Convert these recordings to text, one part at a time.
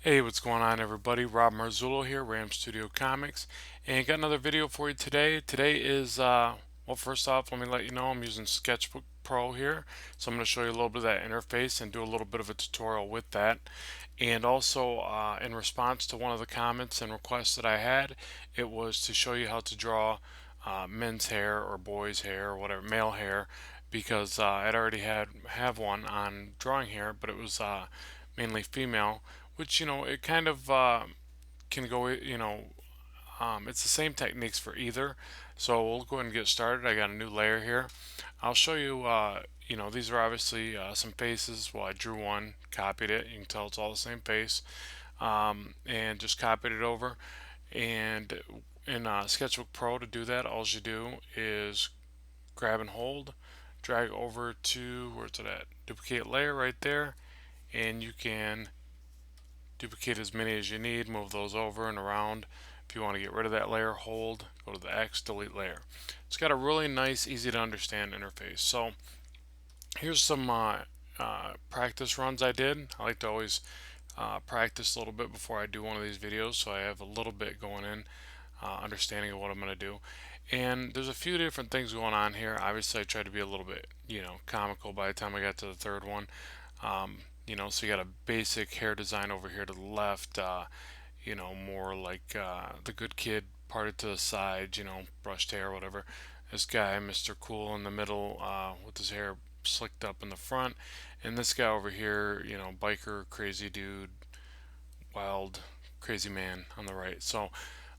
Hey, what's going on, everybody? Rob Marzullo here, Ram Studio Comics, and got another video for you today. Today is, well, first off, let me let you know I'm using Sketchbook Pro here, so I'm going to show you a little bit of that interface and do a little bit of a tutorial with that. And also, in response to one of the comments and requests that I had, it was to show you how to draw men's hair or boys' hair or whatever, male hair, because I'd already have one on drawing hair, but it was mainly female, which it kind of can go, it's the same techniques for either. So we'll go ahead and get started. I got a new layer here. I'll show you, these are obviously some faces. Well, I drew one, copied it. You can tell it's all the same face, and just copied it over. And in Sketchbook Pro, to do that, all you do is grab and hold, drag over to, where's it at? Duplicate layer right there, and you can duplicate as many as you need, move those over and around. If you want to get rid of that layer, hold, go to the X, delete layer. It's got a really nice, easy to understand interface. So here's some practice runs I did. I like to always practice a little bit before I do one of these videos, so I have a little bit going in, understanding of what I'm going to do. And there's a few different things going on here. Obviously, I tried to be a little bit, comical by the time I got to the third one. So you got a basic hair design over here to the left, more like the good kid parted to the side, brushed hair, whatever. This guy, Mr. Cool, in the middle with his hair slicked up in the front. And this guy over here, biker, crazy dude, wild, crazy man on the right. So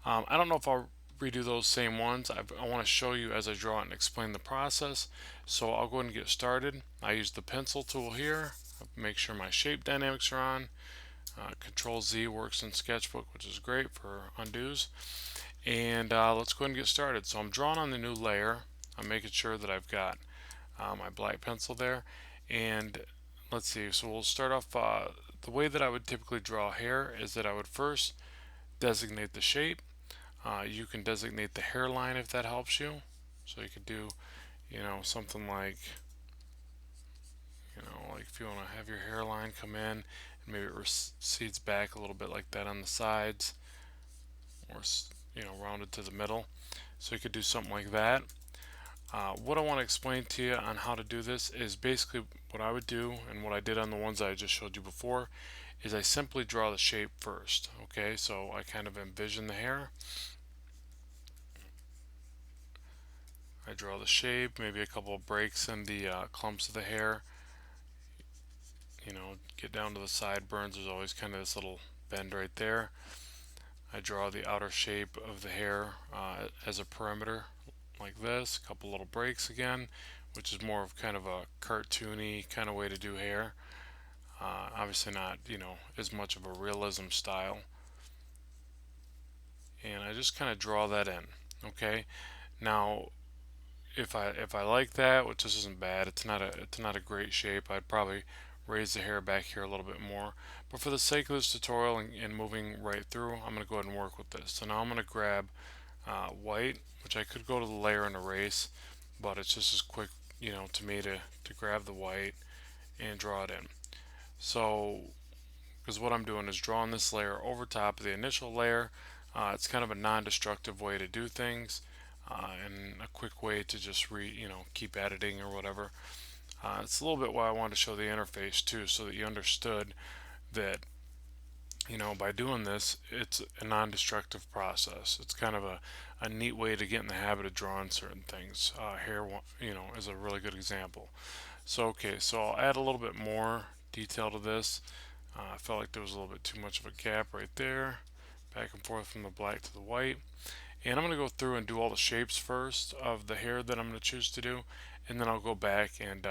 I don't know if I'll redo those same ones. I want to show you as I draw it and explain the process. So I'll go ahead and get started. I use the pencil tool here. Make sure my shape dynamics are on. Control Z works in Sketchbook, which is great for undos. And let's go ahead and get started. So I'm drawing on the new layer. I'm making sure that I've got my black pencil there. And let's see, so we'll start off, the way that I would typically draw hair is that I would first designate the shape. You can designate the hairline if that helps you. So you could do, something like, like if you want to have your hairline come in and maybe it recedes back a little bit like that on the sides, or rounded to the middle. So you could do something like that. What I want to explain to you on how to do this is basically what I would do, and what I did on the ones I just showed you before is I simply draw the shape first. Okay, so I kind of envision the hair. I draw the shape, maybe a couple of breaks in the clumps of the hair. Get down to the sideburns. There's always kind of this little bend right there. I draw the outer shape of the hair as a perimeter like this. A couple little breaks again, which is more of kind of a cartoony kind of way to do hair. Obviously not, as much of a realism style. And I just kind of draw that in. Okay. Now, if I like that, which this isn't bad, it's not a great shape. I'd probably raise the hair back here a little bit more. But for the sake of this tutorial and moving right through, I'm going to go ahead and work with this. So now I'm going to grab white, which I could go to the layer and erase, but it's just as quick, to me to grab the white and draw it in. So, because what I'm doing is drawing this layer over top of the initial layer. It's kind of a non-destructive way to do things, and a quick way to just keep editing or whatever. It's a little bit why I wanted to show the interface too, so that you understood that by doing this, it's a non-destructive process. It's kind of a neat way to get in the habit of drawing certain things. Hair, is a really good example. So okay, so I'll add a little bit more detail to this. I felt like there was a little bit too much of a gap right there, back and forth from the black to the white. And I'm going to go through and do all the shapes first of the hair that I'm going to choose to do, and then I'll go back and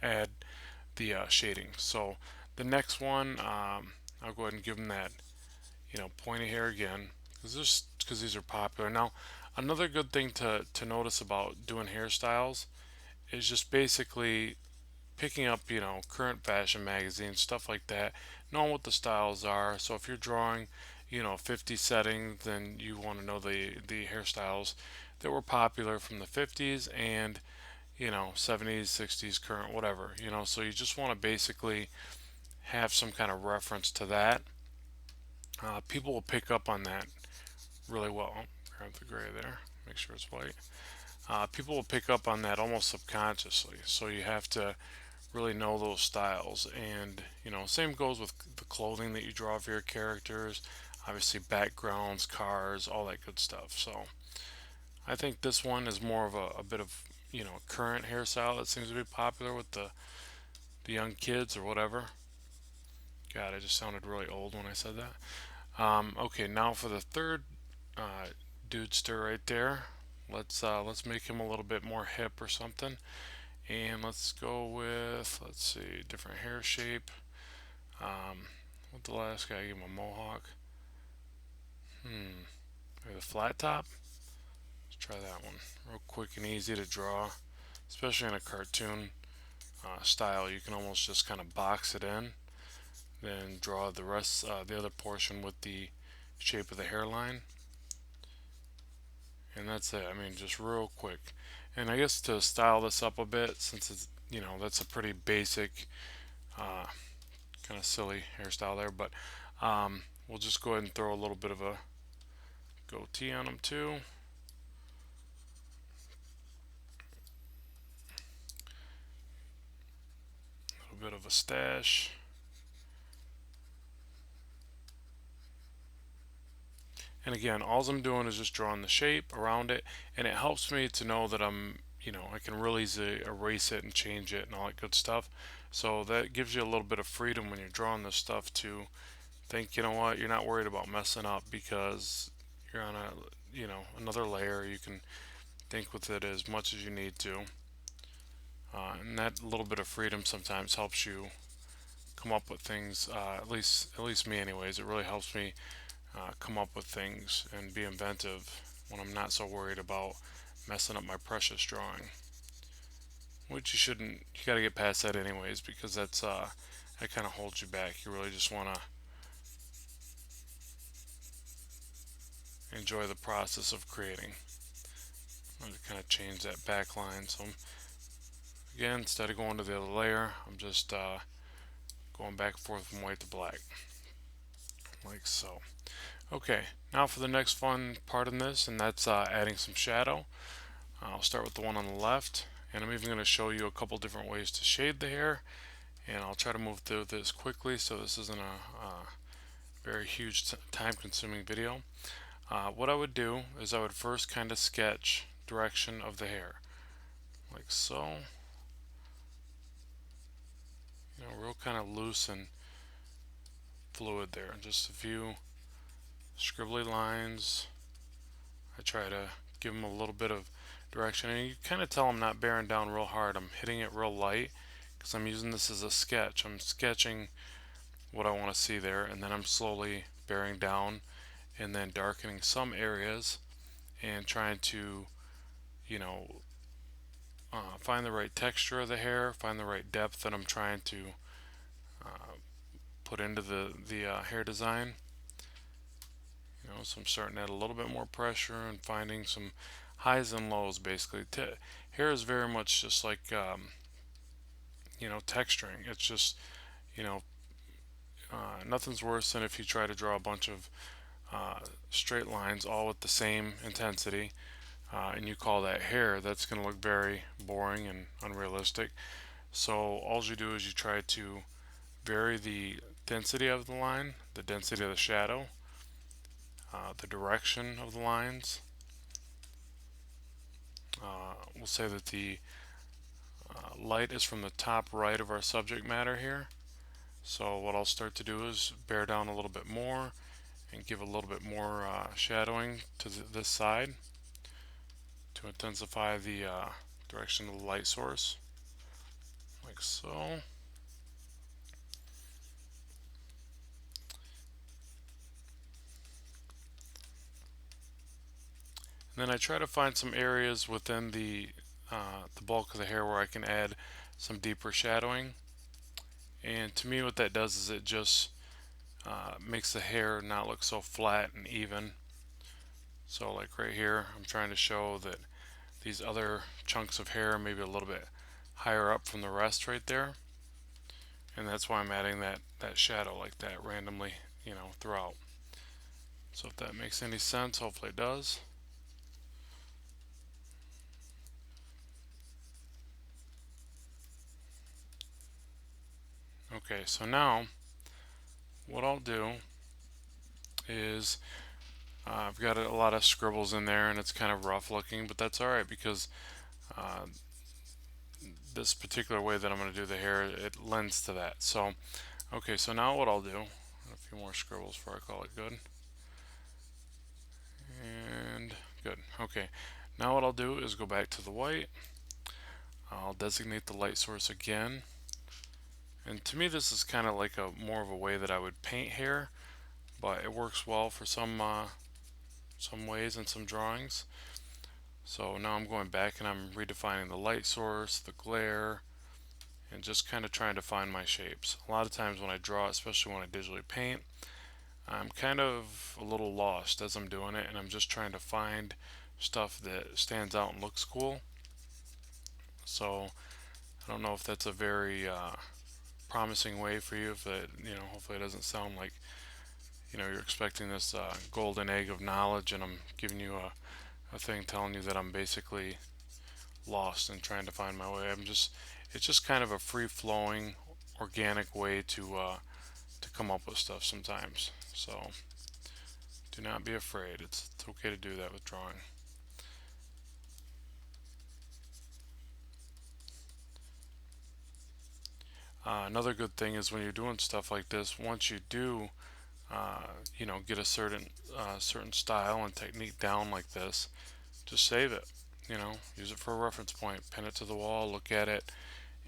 add the shading. So the next one, I'll go ahead and give them that pointy hair again, because these are popular. Now, another good thing to notice about doing hairstyles is just basically picking up current fashion magazines, stuff like that, knowing what the styles are. So if you're drawing 50 settings, then you want to know the hairstyles that were popular from the 50s and 70s, 60s, current, whatever. So you just want to basically have some kind of reference to that, people will pick up on that really well. Oh, grab the gray there, make sure it's white. People will pick up on that almost subconsciously. So you have to really know those styles. And, same goes with the clothing that you draw for your characters, obviously backgrounds, cars, all that good stuff. So I think this one is more of a bit of, current hairstyle that seems to be popular with the young kids or whatever. God, I just sounded really old when I said that. Okay, now for the third uh, dudester right there. Let's make him a little bit more hip or something. And let's go with, let's see, different hair shape. With the last guy, I gave him a mohawk. Maybe the flat top. Let's try that one. Real quick and easy to draw, especially in a cartoon style. You can almost just kind of box it in, then draw the rest, the other portion with the shape of the hairline, and that's it. I mean, just real quick. And I guess to style this up a bit, since it's that's a pretty basic, uh, kind of silly hairstyle there, but we'll just go ahead and throw a little bit of a goatee on him too. A little bit of a stash. And again, all I'm doing is just drawing the shape around it, and it helps me to know that I can really easily erase it and change it and all that good stuff. So that gives you a little bit of freedom when you're drawing this stuff to think, you know what, you're not worried about messing up because you're on another layer. You can think with it as much as you need to. And that little bit of freedom sometimes helps you come up with things. At least me, anyways. It really helps me come up with things and be inventive when I'm not so worried about messing up my precious drawing. Which you shouldn't. You got to get past that anyways, because that kind of holds you back. You really just want to enjoy the process of creating. I'm going to kind of change that back line. So again, instead of going to the other layer, I'm just going back and forth from white to black, like so. Okay, now for the next fun part in this, and that's adding some shadow. I'll start with the one on the left, and I'm even going to show you a couple different ways to shade the hair, and I'll try to move through this quickly so this isn't a very huge time consuming video. What I would do is I would first kind of sketch direction of the hair, like so. Real kind of loose and fluid there. Just a few scribbly lines. I try to give them a little bit of direction, and you kind of tell I'm not bearing down real hard. I'm hitting it real light because I'm using this as a sketch. I'm sketching what I want to see there, and then I'm slowly bearing down and then darkening some areas and trying to, you know, find the right texture of the hair, find the right depth that I'm trying to put into the hair design. So I'm starting to add a little bit more pressure and finding some highs and lows basically. Hair is very much just like texturing. It's just you know nothing's worse than if you try to draw a bunch of straight lines all with the same intensity, and you call that hair. That's going to look very boring and unrealistic. So all you do is you try to vary the density of the line, the density of the shadow, the direction of the lines. We'll say that the light is from the top right of our subject matter here. So what I'll start to do is bear down a little bit more and give a little bit more shadowing to this side to intensify the direction of the light source, like so. And then I try to find some areas within the bulk of the hair where I can add some deeper shadowing. And to me, what that does is it just makes the hair not look so flat and even. So like right here, I'm trying to show that these other chunks of hair maybe a little bit higher up from the rest right there. and that's why I'm adding that shadow like that randomly, throughout. So if that makes any sense, hopefully it does. Okay, so now what I'll do is I've got a lot of scribbles in there and it's kind of rough looking, but that's alright because uh, this particular way that I'm going to do the hair, it lends to that. So, okay, so now what I'll do, a few more scribbles before I call it good. And good. Okay, now what I'll do is go back to the white. I'll designate the light source again. And to me, this is kind of like a more of a way that I would paint hair, but it works well for some ways and some drawings. So now I'm going back and I'm redefining the light source, the glare, and just kind of trying to find my shapes. A lot of times when I draw, especially when I digitally paint, I'm kind of a little lost as I'm doing it, and I'm just trying to find stuff that stands out and looks cool. So I don't know if that's a very promising way for you. If it, hopefully it doesn't sound like you're expecting this golden egg of knowledge, and I'm giving you a thing telling you that I'm basically lost and trying to find my way. It's just kind of a free flowing, organic way to come up with stuff sometimes. So do not be afraid. It's okay to do that with drawing. Another good thing is when you're doing stuff like this, once you do, get a certain style and technique down like this, just save it. Use it for a reference point, pin it to the wall, look at it,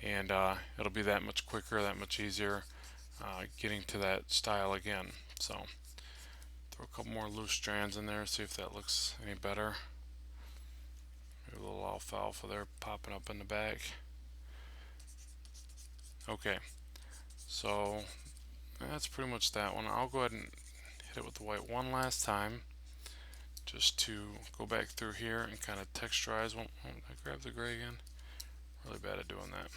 and it'll be that much quicker, that much easier getting to that style again. So throw a couple more loose strands in there, see if that looks any better. Maybe a little alfalfa there popping up in the back. Okay, so that's pretty much that one. I'll go ahead and hit it with the white one last time just to go back through here and kind of texturize. I grab the gray again. Really bad at doing that.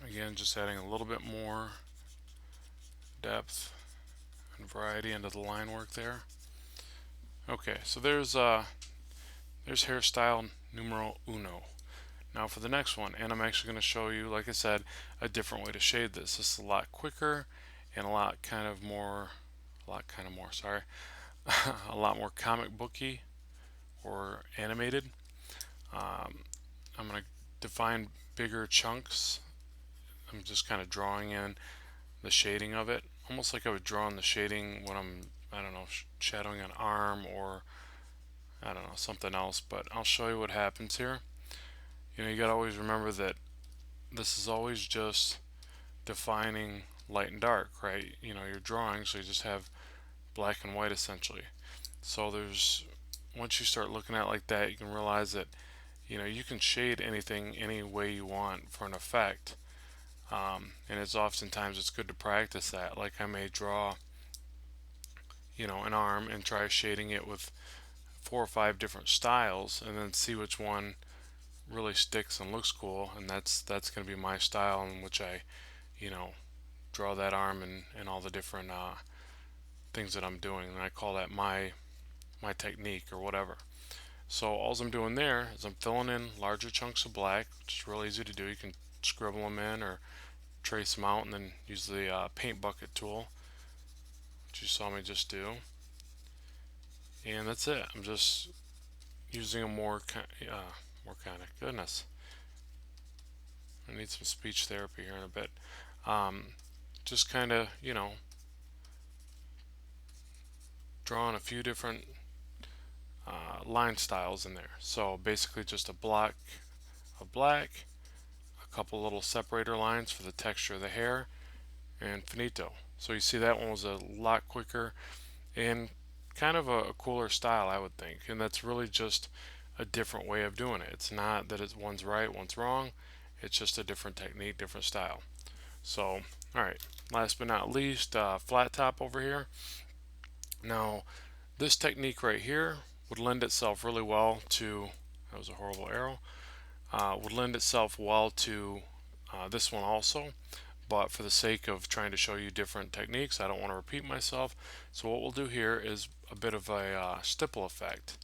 Again, just adding a little bit more depth and variety into the line work there. Okay, so there's hairstyle numero uno. Now for the next one, and I'm actually going to show you, like I said, a different way to shade this. This is a lot quicker and a lot more, sorry, a lot more comic booky or animated. I'm going to define bigger chunks. I'm just kind of drawing in the shading of it, almost like I would draw in the shading when I don't know, shadowing an arm or I don't know, something else, but I'll show you what happens here. You gotta always remember that this is always just defining light and dark, right? You're drawing, so you just have black and white essentially. So once you start looking at it like that, you can realize that you can shade anything any way you want for an effect. And it's good to practice that. Like I may draw, an arm and try shading it with 4 or 5 different styles, and then see which one really sticks and looks cool. And that's going to be my style in which I, you know, draw that arm and all the different things that I'm doing. And I call that my technique or whatever. So all I'm doing there is I'm filling in larger chunks of black, which is real easy to do. You can scribble them in or trace them out and then use the paint bucket tool, which you saw me just do. And that's it. I'm just using a more kind of goodness. I need some speech therapy here in a bit. Just kind of, drawing a few different line styles in there. So basically just a block of black, a couple little separator lines for the texture of the hair, and finito. So you see that one was a lot quicker and kind of a cooler style, I would think. And that's really just a different way of doing it. It's not that one's right, one's wrong. It's just a different technique, different style. So, alright, last but not least, flat top over here. Now, this technique right here would lend itself really well to, that was a horrible arrow, would lend itself well to this one also, but for the sake of trying to show you different techniques, I don't want to repeat myself. So what we'll do here is a bit of a stipple effect,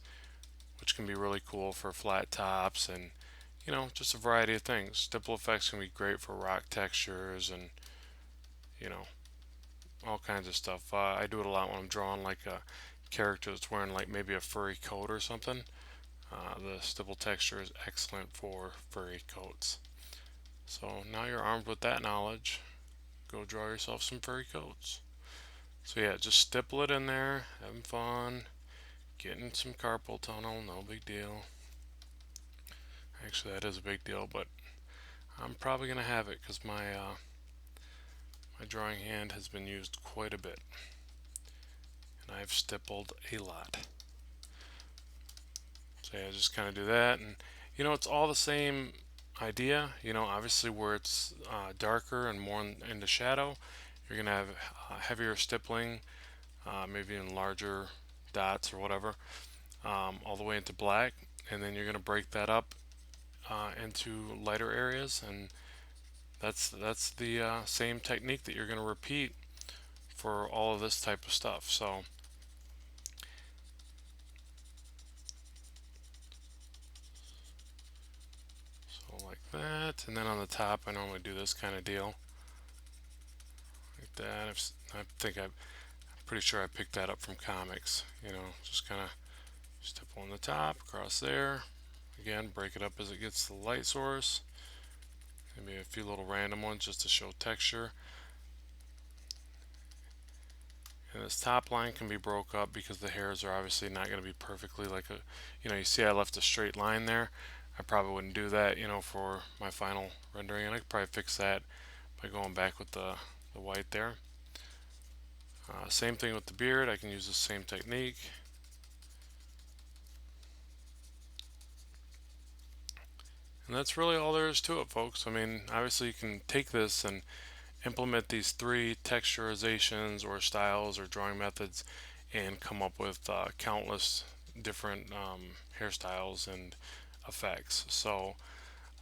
which can be really cool for flat tops and just a variety of things. Stipple effects can be great for rock textures and you know all kinds of stuff. I do it a lot when I'm drawing like a character that's wearing like maybe a furry coat or something. The stipple texture is excellent for furry coats. So now you're armed with that knowledge. Go draw yourself some furry coats. So yeah, just stipple it in there, having fun, getting some carpal tunnel, no big deal. Actually, that is a big deal, but I'm probably gonna have it because my drawing hand has been used quite a bit, and I've stippled a lot. So yeah, just kind of do that, and it's all the same idea. Obviously where it's darker and more into shadow, you're gonna have heavier stippling, maybe in larger dots or whatever, all the way into black, and then you're gonna break that up into lighter areas, and that's the same technique that you're gonna repeat for all of this type of stuff. So like that, and then on the top I normally do this kind of deal like that. I think I'm pretty sure I picked that up from comics. Just kind of step on the top across there. Again, break it up as it gets to the light source. Maybe a few little random ones just to show texture. And this top line can be broke up because the hairs are obviously not going to be perfectly like you see I left a straight line there. I probably wouldn't do that, for my final rendering, and I could probably fix that by going back with the white there. Same thing with the beard, I can use the same technique. And that's really all there is to it, folks. I mean, obviously you can take this and implement these three texturizations or styles or drawing methods and come up with countless different hairstyles and effects. So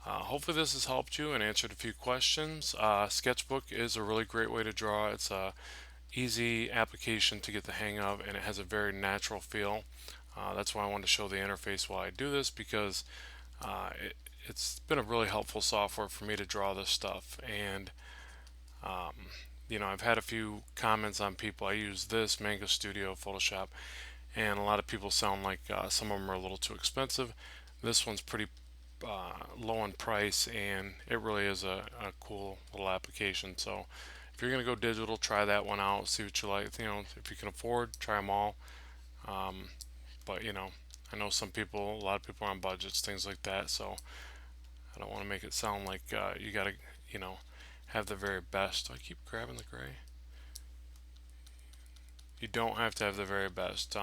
hopefully this has helped you and answered a few questions. Sketchbook is a really great way to draw. It's a easy application to get the hang of, and it has a very natural feel. That's why I wanted to show the interface while I do this, because it's been a really helpful software for me to draw this stuff. And I've had a few comments on people. I use this Mango Studio Photoshop, and a lot of people sound like some of them are a little too expensive. This one's pretty low in price, and it really is a cool little application. So if you're going to go digital, try that one out, see what you like. If you can afford, try them all. But I know a lot of people are on budgets, things like that. So I don't want to make it sound like you got to, have the very best. I keep grabbing the gray. You don't have to have the very best.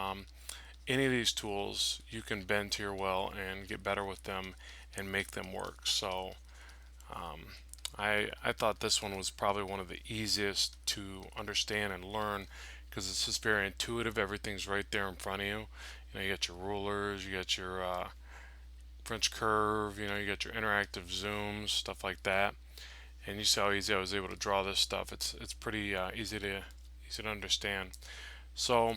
Any of these tools you can bend to your will and get better with them and make them work. So I thought this one was probably one of the easiest to understand and learn, because it's just very intuitive. Everything's right there in front of you. You got your rulers, you got your French curve, you got your interactive zooms, stuff like that. And you see how easy I was able to draw this stuff. It's pretty easy to understand. So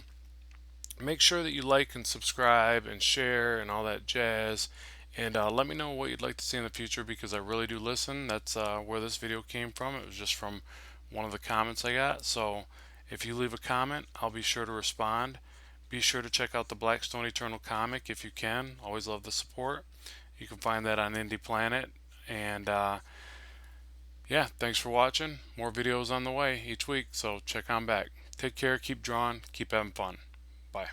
make sure that you like and subscribe and share and all that jazz. And let me know what you'd like to see in the future, because I really do listen. That's where this video came from. It was just from one of the comments I got. So if you leave a comment, I'll be sure to respond. Be sure to check out the Blackstone Eternal comic if you can. Always love the support. You can find that on Indie Planet. And yeah, thanks for watching. More videos on the way each week, so check on back. Take care, keep drawing, keep having fun. Bye.